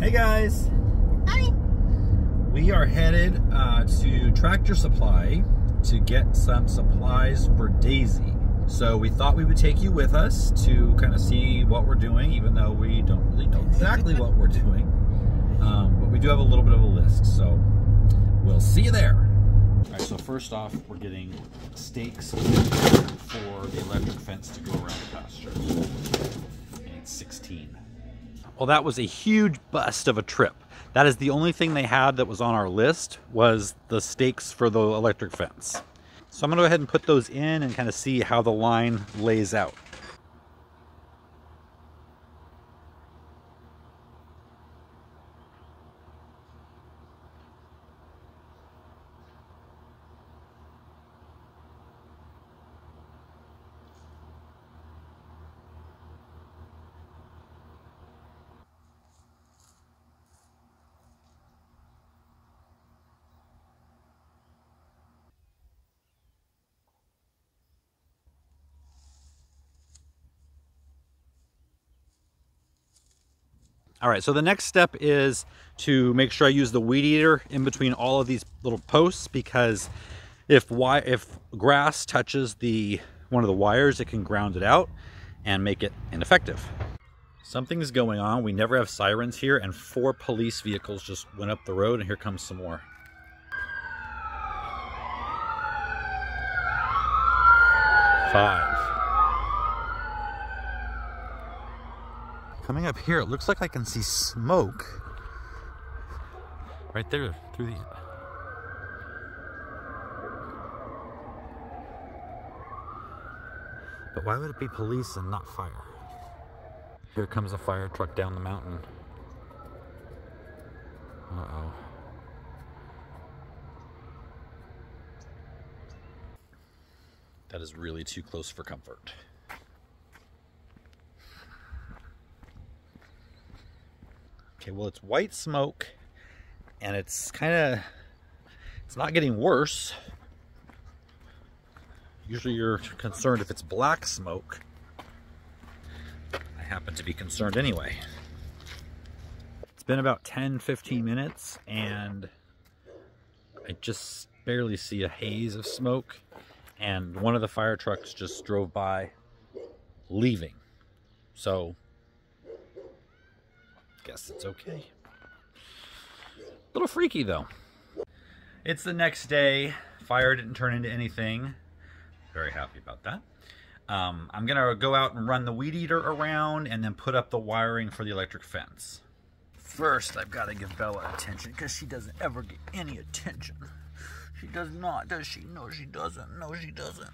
Hey guys! Hi! We are headed to Tractor Supply to get some supplies for Daisy. So we thought we would take you with us to kind of see what we're doing, even though we don't really know exactly what we're doing. But we do have a little bit of a list, so we'll see you there. All right, so first off, we're getting stakes for the electric fence to go around the pasture. We need 16. Well, that was a huge bust of a trip. That is the only thing they had that was on our list, was the stakes for the electric fence. So I'm gonna go ahead and put those in and kind of see how the line lays out. All right, so the next step is to make sure I use the weed eater in between all of these little posts, because if grass touches one of the wires, it can ground it out and make it ineffective. Something's going on. We never have sirens here, and 4 police vehicles just went up the road, and here comes some more. Five. Coming up here, it looks like I can see smoke right there through the... But why would it be police and not fire? Here comes a fire truck down the mountain. Uh-oh. That is really too close for comfort. Okay, well, it's white smoke, and it's not getting worse. Usually you're concerned if it's black smoke. I happen to be concerned anyway. It's been about 10-15 minutes, and I just barely see a haze of smoke, and one of the fire trucks just drove by, leaving. So guess it's okay. A little freaky though. It's the next day. Fire didn't turn into anything. Very happy about that. I'm gonna go out and run the weed eater around and then put up the wiring for the electric fence. First, I've got to give Bella attention, because she doesn't ever get any attention. She does not, does she? No, she doesn't. No, she doesn't.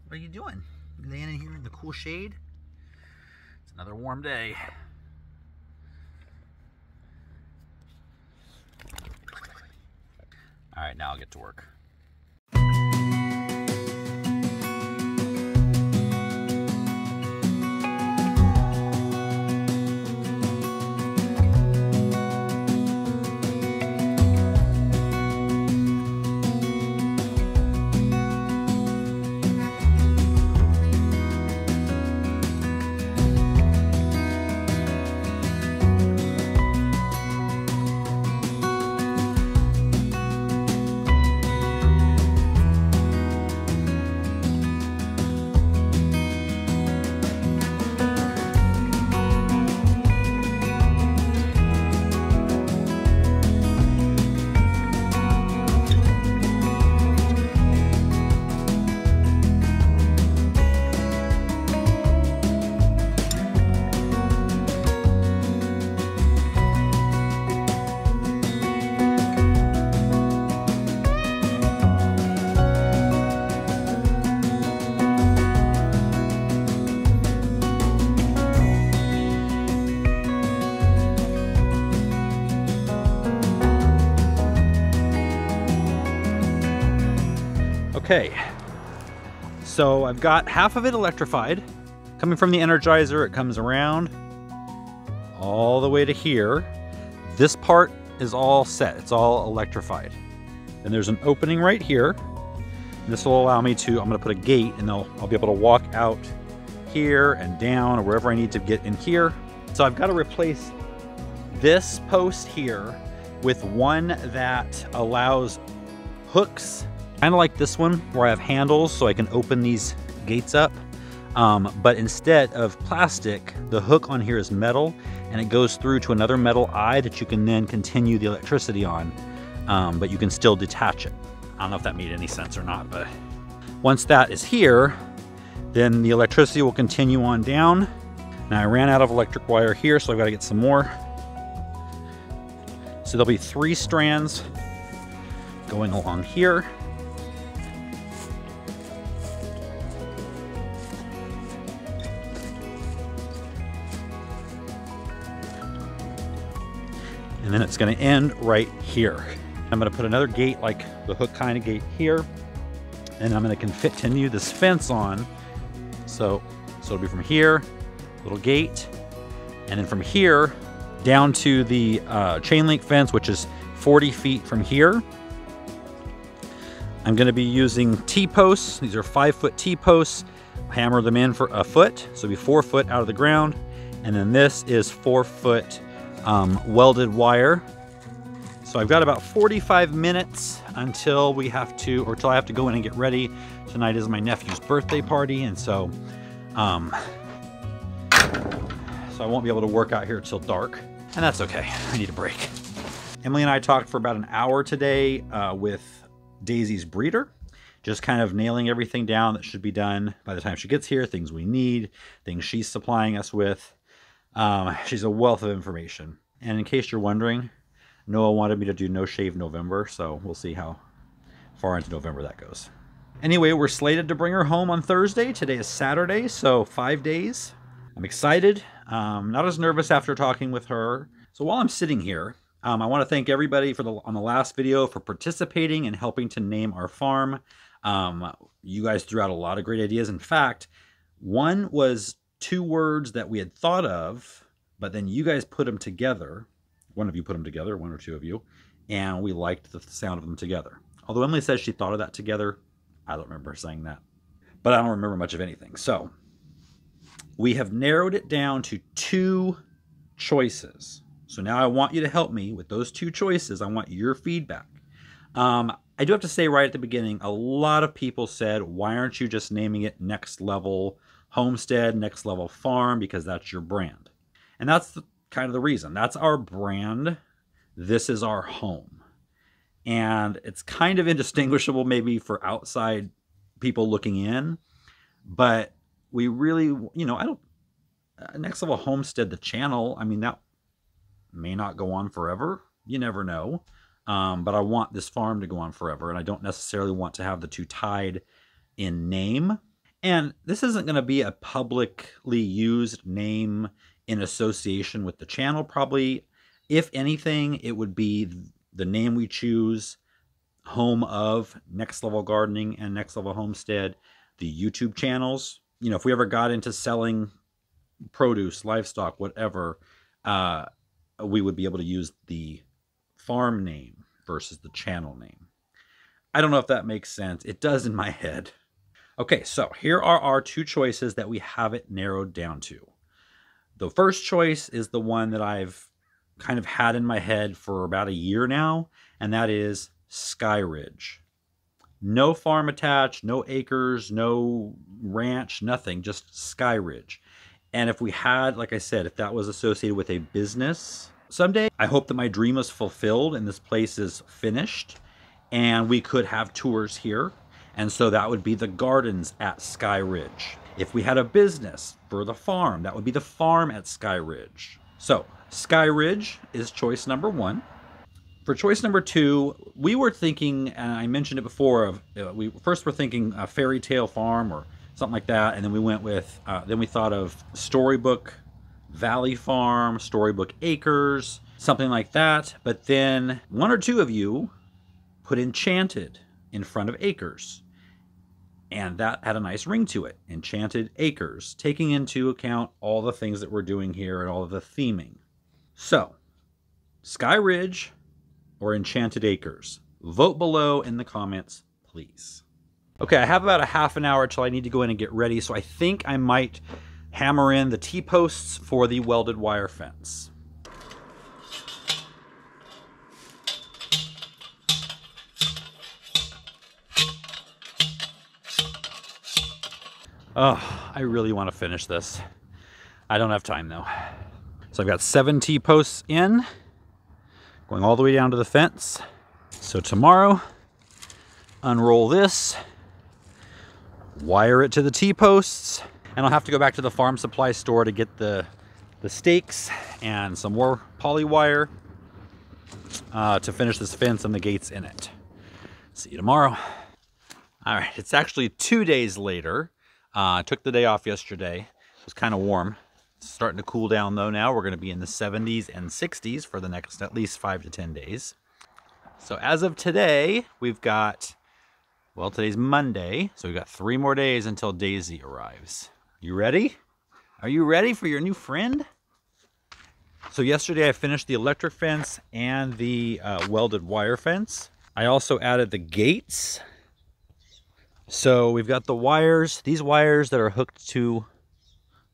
What are you doing? You laying in here in the cool shade? Another warm day. All right, now I'll get to work. Okay, so I've got half of it electrified. Coming from the Energizer, it comes around all the way to here. This part is all set, it's all electrified. And there's an opening right here. This will allow me to, I'm gonna put a gate, and I'll be able to walk out here and down or wherever I need to get in here. So I've got to replace this post here with one that allows hooks, kind of like this one where I have handles so I can open these gates up. But instead of plastic, the hook on here is metal, and it goes through to another metal eye that you can then continue the electricity on, but you can still detach it. I don't know if that made any sense or not, but once that is here, then the electricity will continue on down. Now I ran out of electric wire here, so I've got to get some more. So there'll be 3 strands going along here. And then it's going to end right here. I'm going to put another gate like the hook kind of gate here, and I'm going to continue this fence on. So it'll be from here, little gate, and then from here down to the chain link fence, which is 40 feet from here. I'm going to be using T-posts. These are 5-foot T-posts. Hammer them in for a foot, so it'll be 4 foot out of the ground. And then this is 4-foot welded wire. So I've got about 45 minutes until we have to, or till I have to go in and get ready. Tonight is my nephew's birthday party, and so I won't be able to work out here till dark, and that's okay. I need a break. Emily and I talked for about an hour today with Daisy's breeder, just kind of nailing everything down that should be done by the time she gets here, things we need, things she's supplying us with. She's a wealth of information. And in case you're wondering, Noah wanted me to do No Shave November, so we'll see how far into November that goes. Anyway, we're slated to bring her home on Thursday. Today is Saturday, so 5 days. I'm excited, not as nervous after talking with her. So while I'm sitting here, I want to thank everybody on the last video for participating and helping to name our farm. You guys threw out a lot of great ideas. In fact, one was 2 words that we had thought of, but then you guys put them together. One of you put them together, 1 or 2 of you, and we liked the sound of them together. Although Emily says she thought of that together, I don't remember her saying that. But I don't remember much of anything. So we have narrowed it down to 2 choices. So now I want you to help me with those 2 choices. I want your feedback. I do have to say right at the beginning, a lot of people said, why aren't you just naming it Next Level Homestead, Next Level Farm, because that's your brand. And that's kind of the reason. That's our brand. This is our home. And it's kind of indistinguishable maybe for outside people looking in, but we really, you know, Next Level Homestead, the channel, I mean, that may not go on forever. You never know. But I want this farm to go on forever, and I don't necessarily want to have the 2 tied in name. And this isn't going to be a publicly used name in association with the channel, probably. If anything, it would be the name we choose, home of Next Level Gardening and Next Level Homestead, the YouTube channels. You know, if we ever got into selling produce, livestock, whatever, we would be able to use the farm name versus the channel name. I don't know if that makes sense. It does in my head. Okay, so here are our 2 choices that we have it narrowed down to. The first choice is the one that I've kind of had in my head for about a year now, and that is Sky Ridge. No farm attached, no acres, no ranch, nothing, just Sky Ridge. And if we had, like I said, if that was associated with a business someday, I hope that my dream is fulfilled and this place is finished and we could have tours here. And so that would be the gardens at Sky Ridge. If we had a business for the farm, that would be the farm at Sky Ridge. So Sky Ridge is choice number 1. For choice number 2, we were thinking, and I mentioned it before, we first were thinking a fairy tale farm or something like that, and then we went with, then we thought of Storybook Valley Farm, Storybook Acres, something like that. But then 1 or 2 of you put Enchanted in front of Acres, and that had a nice ring to it. Enchanted Acres, taking into account all the things that we're doing here and all of the theming. So, Sky Ridge or Enchanted Acres? Vote below in the comments, please. Okay, I have about a half an hour till I need to go in and get ready, so I think I might hammer in the T-posts for the welded wire fence. Oh, I really want to finish this. I don't have time though. So I've got 7 T-posts in, going all the way down to the fence. So tomorrow, unroll this, wire it to the T-posts, and I'll have to go back to the farm supply store to get the stakes and some more poly wire to finish this fence and the gates in it. See you tomorrow. All right, it's actually 2 days later. I took the day off yesterday. It was kind of warm. It's starting to cool down though now. We're going to be in the 70s and 60s for the next at least 5 to 10 days. So as of today, we've got, well, today's Monday, so we've got 3 more days until Daisy arrives. You ready? Are you ready for your new friend? So yesterday I finished the electric fence and the welded wire fence. I also added the gates. So we've got the wires, these wires that are hooked to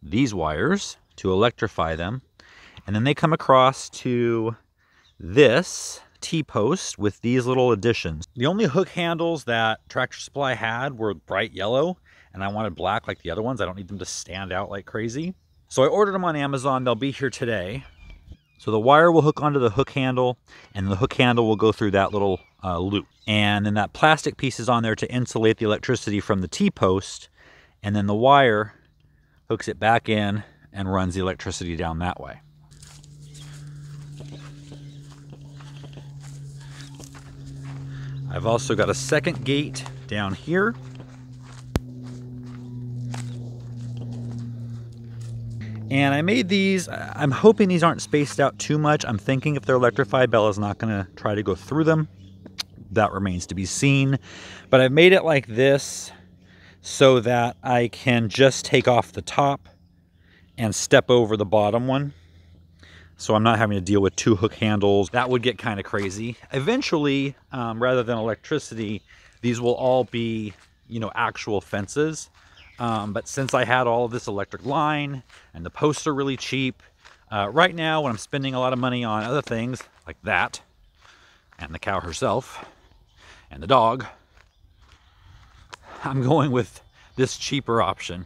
these wires to electrify them. And then they come across to this T-post with these little additions. The only hook handles that Tractor Supply had were bright yellow, and I wanted black like the other ones. I don't need them to stand out like crazy. So I ordered them on Amazon. They'll be here today. So the wire will hook onto the hook handle, and the hook handle will go through that little loop. And then that plastic piece is on there to insulate the electricity from the T-post, and then the wire hooks it back in and runs the electricity down that way. I've also got a second gate down here. And I made these, I'm hoping these aren't spaced out too much. I'm thinking if they're electrified, Bella's not gonna try to go through them. That remains to be seen. But I've made it like this so that I can just take off the top and step over the bottom one. So I'm not having to deal with 2 hook handles. That would get kind of crazy. Eventually, rather than electricity, these will all be, you know, actual fences. But since I had all of this electric line and the posts are really cheap, right now when I'm spending a lot of money on other things like that, and the cow herself, and the dog, I'm going with this cheaper option.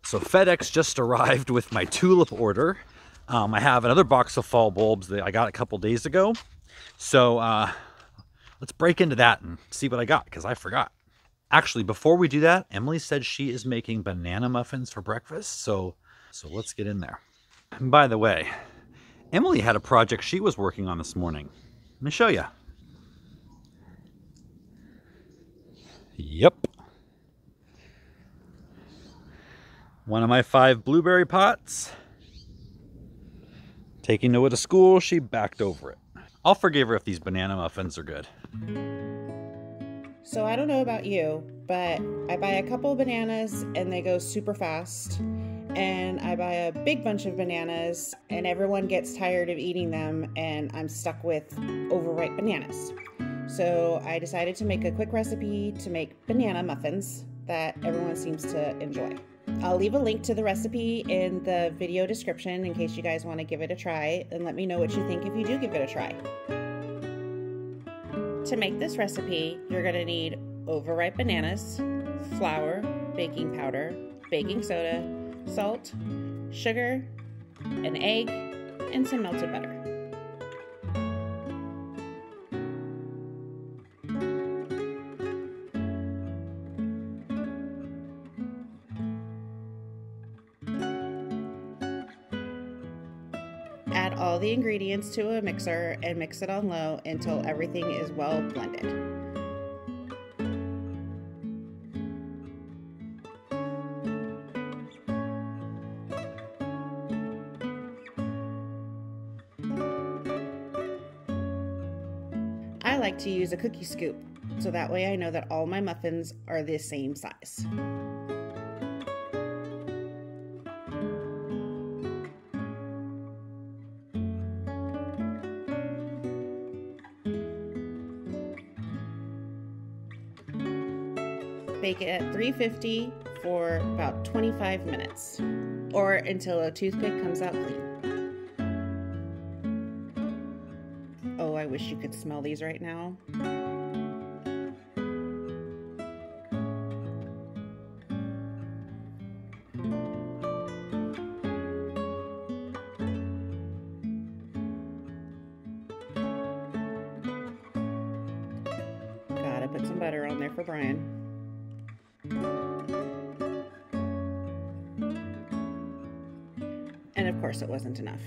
So FedEx just arrived with my tulip order. I have another box of fall bulbs that I got a couple days ago. So let's break into that and see what I got, because I forgot. Actually, before we do that, Emily said she is making banana muffins for breakfast. So let's get in there. And by the way, Emily had a project she was working on this morning. Let me show you. Yep. One of my 5 blueberry pots. Taking Noah to school, she backed over it. I'll forgive her if these banana muffins are good. So I don't know about you, but I buy a couple of bananas and they go super fast. And I buy a big bunch of bananas and everyone gets tired of eating them and I'm stuck with overripe bananas. So I decided to make a quick recipe to make banana muffins that everyone seems to enjoy. I'll leave a link to the recipe in the video description in case you guys want to give it a try, and let me know what you think if you do give it a try. To make this recipe, you're going to need overripe bananas, flour, baking powder, baking soda, salt, sugar, an egg, and some melted butter. Add all the ingredients to a mixer and mix it on low until everything is well blended. I like to use a cookie scoop, so that way I know that all my muffins are the same size. Bake it at 350 for about 25 minutes, or until a toothpick comes out clean. Oh, I wish you could smell these right now. Gotta put some butter on there for Brian. And of course it wasn't enough.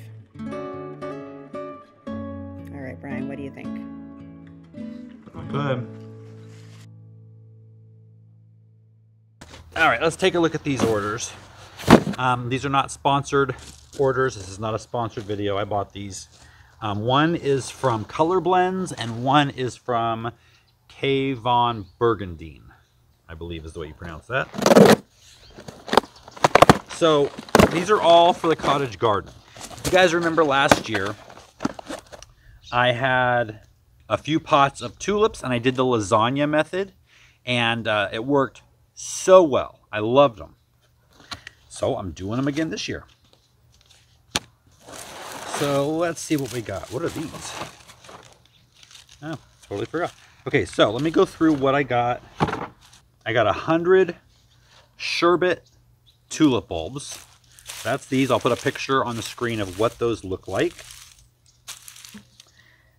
All right, Brian, what do you think? Good. All right, let's take a look at these orders. These are not sponsored orders. This is not a sponsored video. I bought these. One is from Color Blends and one is from K. Von Burgundine, I believe is the way you pronounce that. So these are all for the cottage garden. If you guys remember last year, I had a few pots of tulips and I did the lasagna method, and it worked so well. I loved them. So I'm doing them again this year. So let's see what we got. What are these? Oh, totally forgot. Okay, so let me go through what I got. I got 100 sherbet tulip bulbs. That's these. I'll put a picture on the screen of what those look like.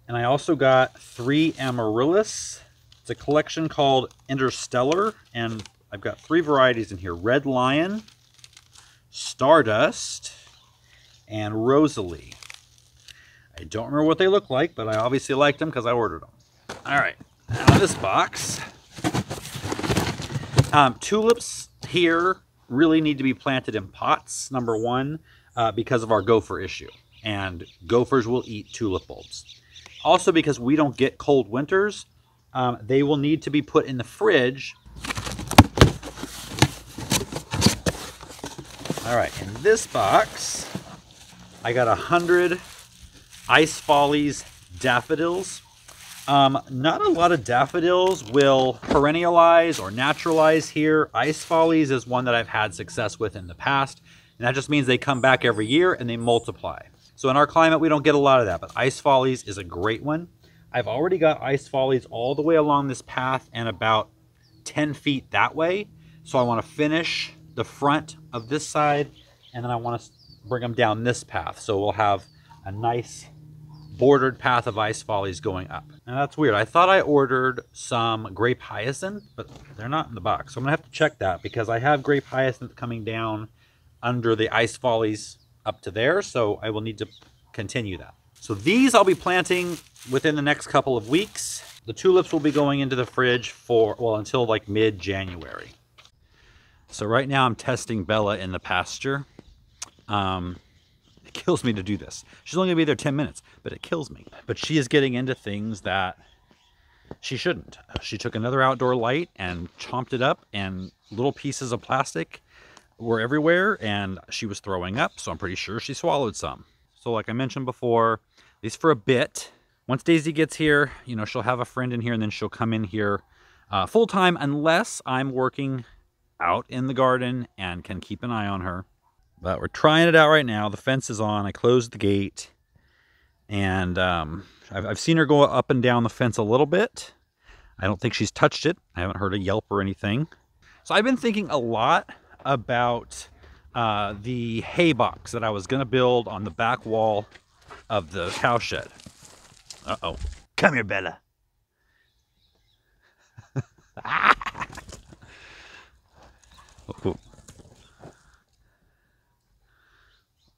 And I also got 3 amaryllis. It's a collection called Interstellar, and I've got 3 varieties in here: Red Lion, Stardust, and Rosalie. I don't remember what they look like, but I obviously liked them because I ordered them. All right, now this box. Tulips here really need to be planted in pots, number one, because of our gopher issue. And gophers will eat tulip bulbs. Also, because we don't get cold winters, they will need to be put in the fridge. All right, in this box, I got 100 Ice Follies daffodils. Not a lot of daffodils will perennialize or naturalize here. Ice Follies is one that I've had success with in the past, and that just means they come back every year and they multiply. So in our climate, we don't get a lot of that, but Ice Follies is a great one. I've already got Ice Follies all the way along this path and about 10 feet that way. So I want to finish the front of this side, and then I want to bring them down this path. So we'll have a nice bordered path of Ice Follies going up. Now that's weird. I thought I ordered some grape hyacinth, but they're not in the box. So I'm gonna have to check that because I have grape hyacinth coming down under the Ice Follies up to there. So I will need to continue that. So these I'll be planting within the next couple of weeks. The tulips will be going into the fridge for, well, until like mid-January. So right now I'm testing Bella in the pasture. It kills me to do this. She's only gonna be there 10 minutes, but it kills me. But she is getting into things that she shouldn't. She took another outdoor light and chomped it up, and little pieces of plastic were everywhere, and she was throwing up, so I'm pretty sure she swallowed some. So like I mentioned before, at least for a bit, once Daisy gets here, you know, she'll have a friend in here, and then she'll come in here full-time unless I'm working out in the garden and can keep an eye on her. But we're trying it out right now. The fence is on. I closed the gate. And I've seen her go up and down the fence a little bit. I don't think she's touched it. I haven't heard a yelp or anything. So I've been thinking a lot about the hay box that I was going to build on the back wall of the cow shed. Uh-oh. Come here, Bella. Oh.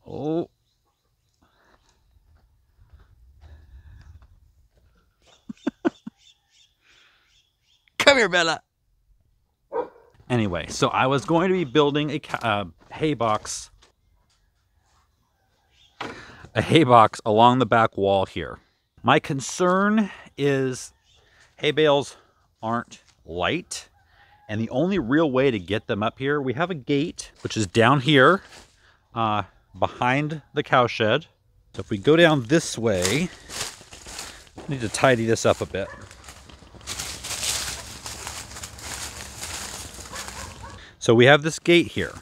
Oh. Come here, Bella. Anyway, so I was going to be building a hay box along the back wall here. My concern is hay bales aren't light, and the only real way to get them up here, we have a gate, which is down here, behind the cow shed. So if we go down this way, I need to tidy this up a bit. So we have this gate here.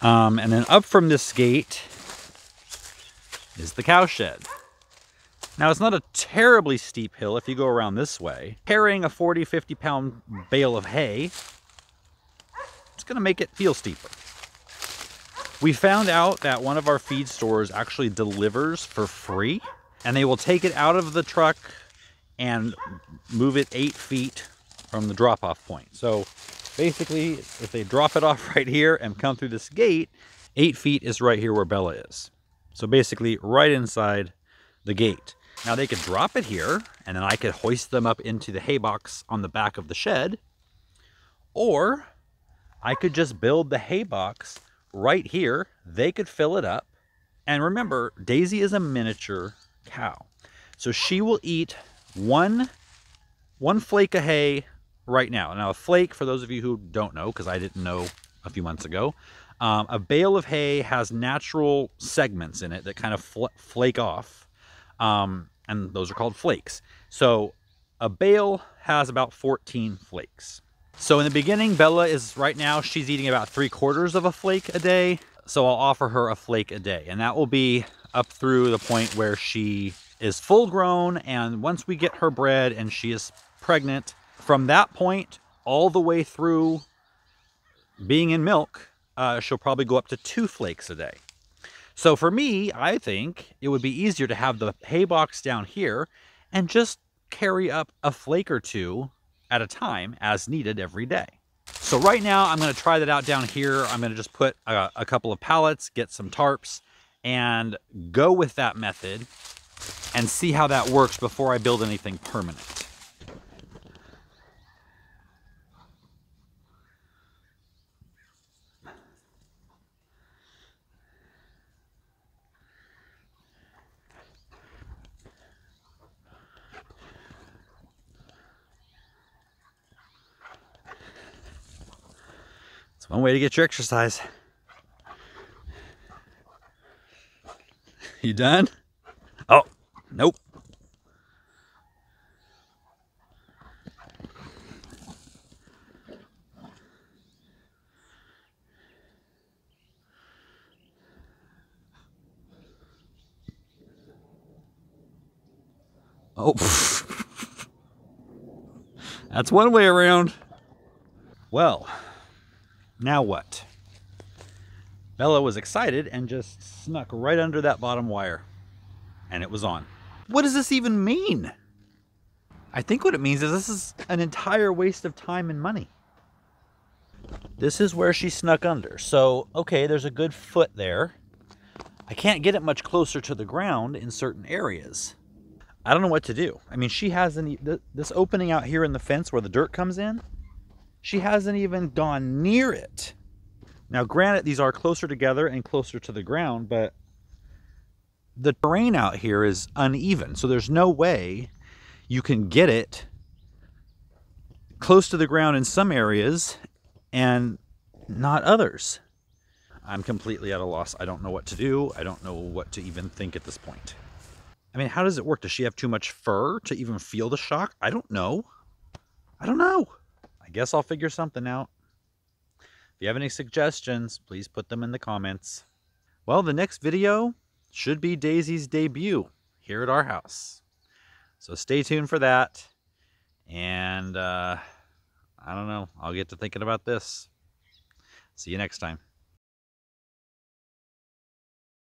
And then up from this gate is the cow shed. Now, it's not a terribly steep hill if you go around this way. Carrying a 40, 50-pound bale of hay, it's going to make it feel steeper. We found out that one of our feed stores actually delivers for free, and they will take it out of the truck and move it 8 feet from the drop-off point. So basically, if they drop it off right here and come through this gate, 8 feet is right here where Bella is. So basically, right inside the gate. Now they could drop it here, and then I could hoist them up into the hay box on the back of the shed, or I could just build the hay box right here. They could fill it up. And remember, Daisy is a miniature cow. So she will eat one flake of hay right now. Now a flake, for those of you who don't know, because I didn't know a few months ago, a bale of hay has natural segments in it that kind of flake off. And those are called flakes. So a bale has about 14 flakes. So in the beginning, Bella is right now, she's eating about 3/4 of a flake a day. So I'll offer her a flake a day, and that will be up through the point where she is full grown. And once we get her bred and she is pregnant, from that point all the way through being in milk, she'll probably go up to 2 flakes a day. So for me, I think it would be easier to have the hay box down here and just carry up a flake or 2 at a time as needed every day. So right now I'm going to try that out down here. I'm going to just put a couple of pallets, get some tarps, and go with that method and see how that works before I build anything permanent. It's one way to get your exercise. You done? Oh, nope. Oh, that's one way around. Well, now what? Bella was excited and just snuck right under that bottom wire, and it was on. What does this even mean? I think what it means is this is an entire waste of time and money. This is where she snuck under. So, okay, there's a good foot there. I can't get it much closer to the ground in certain areas. I don't know what to do. I mean, she hasn't, this opening out here in the fence where the dirt comes in, she hasn't even gone near it. Now, granted, these are closer together and closer to the ground, but the terrain out here is uneven. So there's no way you can get it close to the ground in some areas and not others. I'm completely at a loss. I don't know what to do. I don't know what to even think at this point. I mean, how does it work? Does she have too much fur to even feel the shock? I don't know. I don't know. I guess I'll figure something out. If you have any suggestions, please put them in the comments. Well, the next video should be Daisy's debut here at our house. So stay tuned for that. And I don't know. I'll get to thinking about this. See you next time.